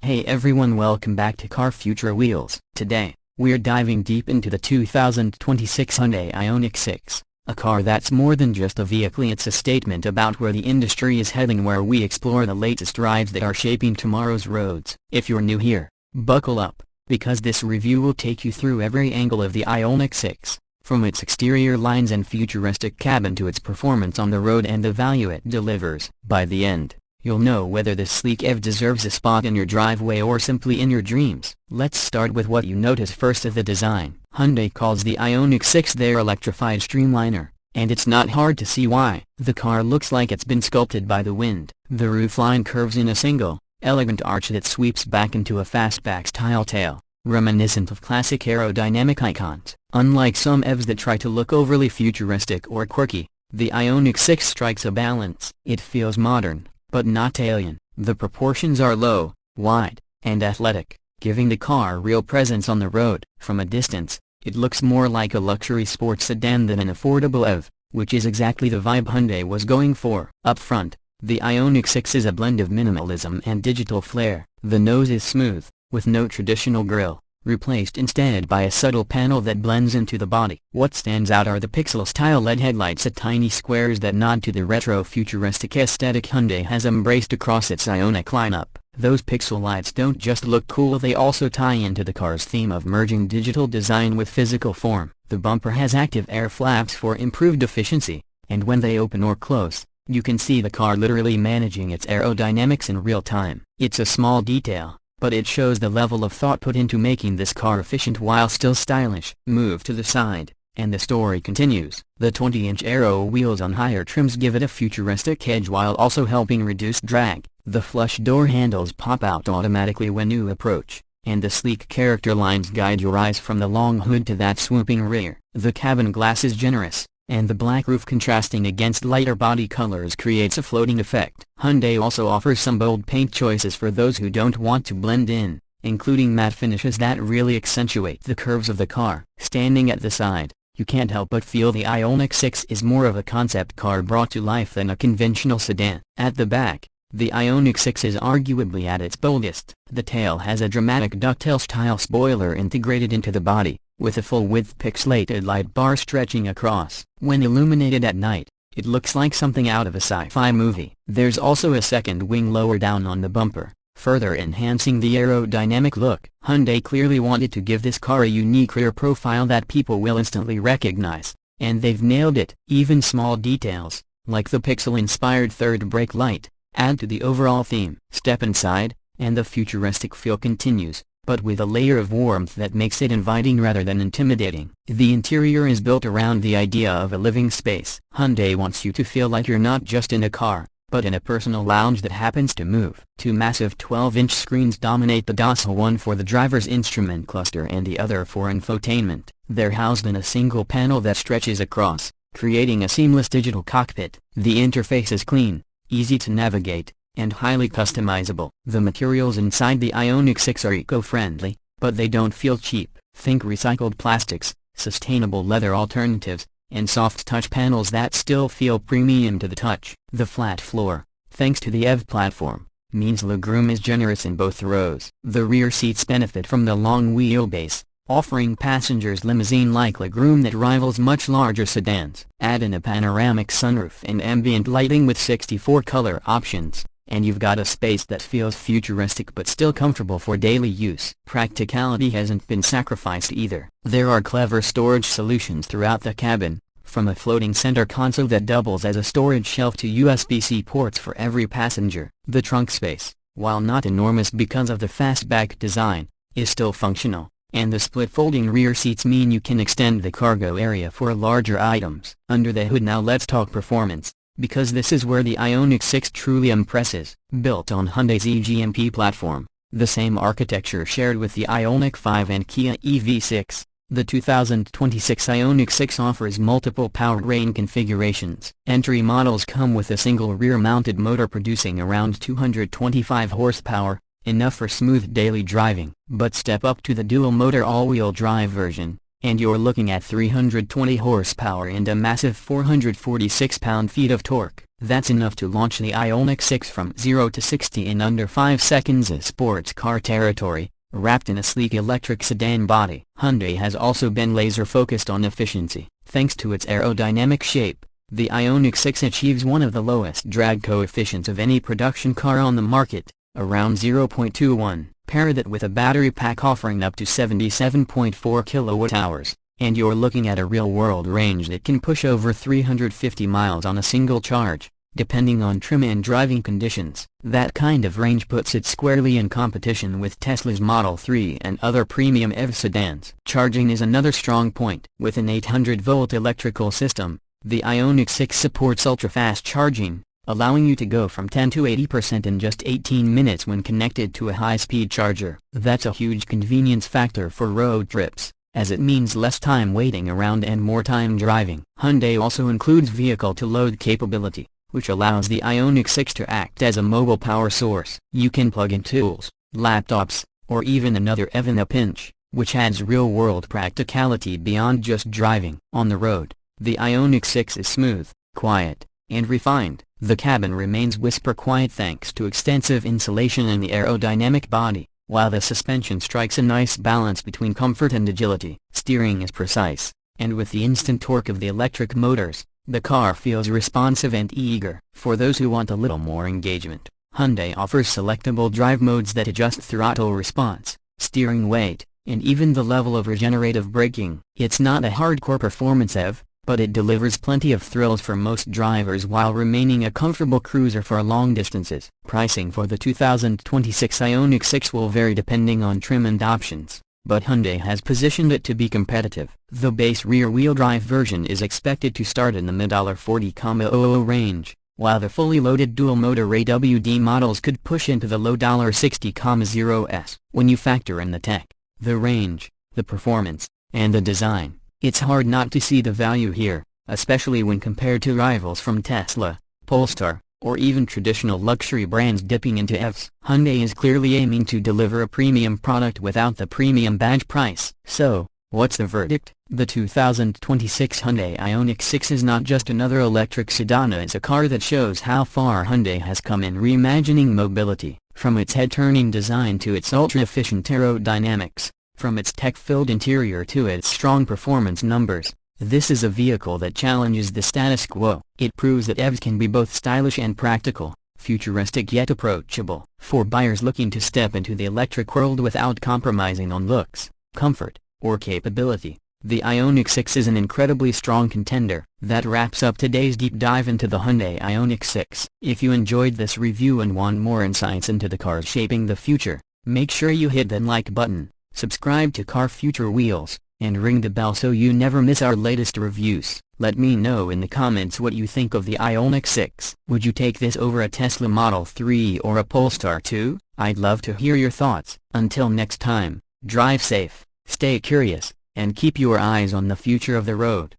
Hey everyone, welcome back to Car Future Wheels. Today, we're diving deep into the 2026 Hyundai Ioniq 6, a car that's more than just a vehicle. It's a statement about where the industry is heading, where we explore the latest rides that are shaping tomorrow's roads. If you're new here, buckle up, because this review will take you through every angle of the Ioniq 6, from its exterior lines and futuristic cabin to its performance on the road and the value it delivers. By the end, you'll know whether this sleek EV deserves a spot in your driveway or simply in your dreams. Let's start with what you notice first: of the design. Hyundai calls the Ioniq 6 their electrified streamliner, and it's not hard to see why. The car looks like it's been sculpted by the wind. The roofline curves in a single, elegant arch that sweeps back into a fastback-style tail, reminiscent of classic aerodynamic icons. Unlike some EVs that try to look overly futuristic or quirky, the Ioniq 6 strikes a balance. It feels modern, but not alien. The proportions are low, wide, and athletic, giving the car real presence on the road. From a distance, it looks more like a luxury sports sedan than an affordable EV, which is exactly the vibe Hyundai was going for. Up front, the Ioniq 6 is a blend of minimalism and digital flair. The nose is smooth, with no traditional grille, replaced instead by a subtle panel that blends into the body. What stands out are the pixel-style LED headlights, at tiny squares that nod to the retro-futuristic aesthetic Hyundai has embraced across its Ioniq lineup. Those pixel lights don't just look cool, they also tie into the car's theme of merging digital design with physical form. The bumper has active air flaps for improved efficiency, and when they open or close, you can see the car literally managing its aerodynamics in real time. It's a small detail, but it shows the level of thought put into making this car efficient while still stylish. Move to the side, and the story continues. The 20-inch aero wheels on higher trims give it a futuristic edge while also helping reduce drag. The flush door handles pop out automatically when you approach, and the sleek character lines guide your eyes from the long hood to that swooping rear. The cabin glass is generous, and the black roof contrasting against lighter body colors creates a floating effect. Hyundai also offers some bold paint choices for those who don't want to blend in, including matte finishes that really accentuate the curves of the car. Standing at the side, you can't help but feel the Ioniq 6 is more of a concept car brought to life than a conventional sedan. At the back, the Ioniq 6 is arguably at its boldest. The tail has a dramatic ducktail-style spoiler integrated into the body, with a full-width pixelated light bar stretching across. When illuminated at night, it looks like something out of a sci-fi movie. There's also a second wing lower down on the bumper, further enhancing the aerodynamic look. Hyundai clearly wanted to give this car a unique rear profile that people will instantly recognize, and they've nailed it. Even small details, like the pixel-inspired third brake light, add to the overall theme. Step inside, and the futuristic feel continues, but with a layer of warmth that makes it inviting rather than intimidating. The interior is built around the idea of a living space. Hyundai wants you to feel like you're not just in a car, but in a personal lounge that happens to move. Two massive 12-inch screens dominate the docile, one for the driver's instrument cluster and the other for infotainment. They're housed in a single panel that stretches across, creating a seamless digital cockpit. The interface is clean, easy to navigate, and highly customizable. The materials inside the Ioniq 6 are eco-friendly, but they don't feel cheap. Think recycled plastics, sustainable leather alternatives, and soft touch panels that still feel premium to the touch. The flat floor, thanks to the EV platform, means legroom is generous in both rows. The rear seats benefit from the long wheelbase, offering passengers limousine-like legroom that rivals much larger sedans. Add in a panoramic sunroof and ambient lighting with 64 color options, and you've got a space that feels futuristic but still comfortable for daily use. Practicality hasn't been sacrificed either. There are clever storage solutions throughout the cabin, from a floating center console that doubles as a storage shelf to USB-C ports for every passenger. The trunk space, while not enormous because of the fastback design, is still functional, and the split folding rear seats mean you can extend the cargo area for larger items. Under the hood now let's talk performance, because this is where the Ioniq 6 truly impresses. Built on Hyundai's eGMP platform, the same architecture shared with the Ioniq 5 and Kia EV6, the 2026 Ioniq 6 offers multiple powertrain configurations. Entry models come with a single rear-mounted motor producing around 225 horsepower, enough for smooth daily driving. But step up to the dual-motor all-wheel drive version, and you're looking at 320 horsepower and a massive 446 pound-feet of torque. That's enough to launch the Ioniq 6 from 0 to 60 in under 5 seconds as sports car territory, wrapped in a sleek electric sedan body. Hyundai has also been laser-focused on efficiency. Thanks to its aerodynamic shape, the Ioniq 6 achieves one of the lowest drag coefficients of any production car on the market, around 0.21. Pair that with a battery pack offering up to 77.4 kilowatt-hours, and you're looking at a real-world range that can push over 350 miles on a single charge, depending on trim and driving conditions. That kind of range puts it squarely in competition with Tesla's Model 3 and other premium EV sedans. Charging is another strong point. With an 800-volt electrical system, the Ioniq 6 supports ultra-fast charging, allowing you to go from 10 to 80% in just 18 minutes when connected to a high-speed charger. That's a huge convenience factor for road trips, as it means less time waiting around and more time driving. Hyundai also includes vehicle-to-load capability, which allows the Ioniq 6 to act as a mobile power source. You can plug in tools, laptops, or even another EV in a pinch, which adds real-world practicality beyond just driving. On the road, the Ioniq 6 is smooth, quiet, and refined. The cabin remains whisper-quiet thanks to extensive insulation in the aerodynamic body, while the suspension strikes a nice balance between comfort and agility. Steering is precise, and with the instant torque of the electric motors, the car feels responsive and eager. For those who want a little more engagement, Hyundai offers selectable drive modes that adjust throttle response, steering weight, and even the level of regenerative braking. It's not a hardcore performance EV, but it delivers plenty of thrills for most drivers while remaining a comfortable cruiser for long distances. Pricing for the 2026 Ioniq 6 will vary depending on trim and options, but Hyundai has positioned it to be competitive. The base rear-wheel drive version is expected to start in the mid-$40,000 range, while the fully loaded dual-motor AWD models could push into the low $60,000s. When you factor in the tech, the range, the performance, and the design, it's hard not to see the value here, especially when compared to rivals from Tesla, Polestar, or even traditional luxury brands dipping into EVs. Hyundai is clearly aiming to deliver a premium product without the premium badge price. So, what's the verdict? The 2026 Hyundai Ioniq 6 is not just another electric sedan, it's a car that shows how far Hyundai has come in reimagining mobility. From its head-turning design to its ultra-efficient aerodynamics, from its tech-filled interior to its strong performance numbers, this is a vehicle that challenges the status quo. It proves that EVs can be both stylish and practical, futuristic yet approachable. For buyers looking to step into the electric world without compromising on looks, comfort, or capability, the Ioniq 6 is an incredibly strong contender. That wraps up today's deep dive into the Hyundai Ioniq 6. If you enjoyed this review and want more insights into the cars shaping the future, make sure you hit that like button, subscribe to Car Future Wheelz, and ring the bell so you never miss our latest reviews. Let me know in the comments what you think of the Ioniq 6. Would you take this over a Tesla Model 3 or a Polestar 2? I'd love to hear your thoughts. Until next time, drive safe, stay curious, and keep your eyes on the future of the road.